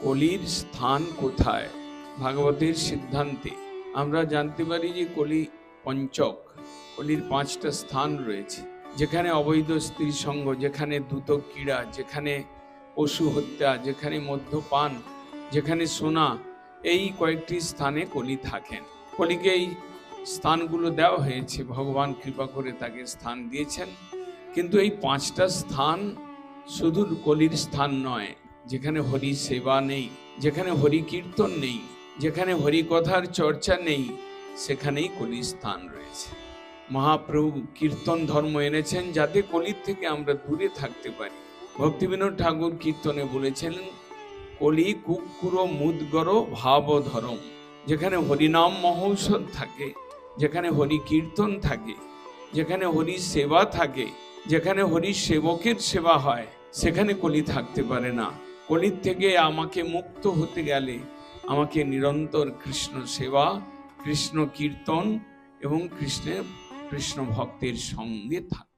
কলির স্থান কোথায়? ভাগবতের সিদ্ধান্তে আমরা জানতে পারি যে কলি পঞ্চক, কলির 5টা স্থান রয়েছে, যেখানে অবৈধ স্ত্রী সঙ্গ, যেখানে দ্রুত ক্রীড়া, যেখানে পশু হত্যা, যেখানে মদ্যপান, যেখানে সোনা, এই কয়েকটি স্থানে কলি থাকেন। কলিকে এই স্থানগুলো দেওয়া হয়েছে, ভগবান কৃপা করে তাকে স্থান দিয়েছেন। কিন্তু এই 5টা স্থান শুধু কলির স্থান নয়। যেখানে হরি সেবা নেই, যেখানে হরি কীর্তন নেই, যেখানে হরি কথার চর্চা নেই, সেখানেই কলির স্থান রয়েছে। মহাপ্রভু কীর্তন ধর্ম এনেছেন যাতে কলির থেকে আমরা দূরে থাকতে পারি। ভক্তিবিনোদ ঠাকুর কীর্তনে বলেছিলেন, কলি কুকুর মুদগর ভাব ধরম। যেখানে হরিনাম মহৌষধ থাকে, যেখানে হরি কীর্তন থাকে, যেখানে হরি সেবা থাকে, যেখানে হরি সেবকের সেবা হয়, সেখানে কলি থাকতে পারে না। কলির থেকে আমাকে মুক্ত হতে গেলে আমাকে নিরন্তর কৃষ্ণ সেবা, কৃষ্ণ কীর্তন এবং কৃষ্ণ ভক্তের সঙ্গে থাকতে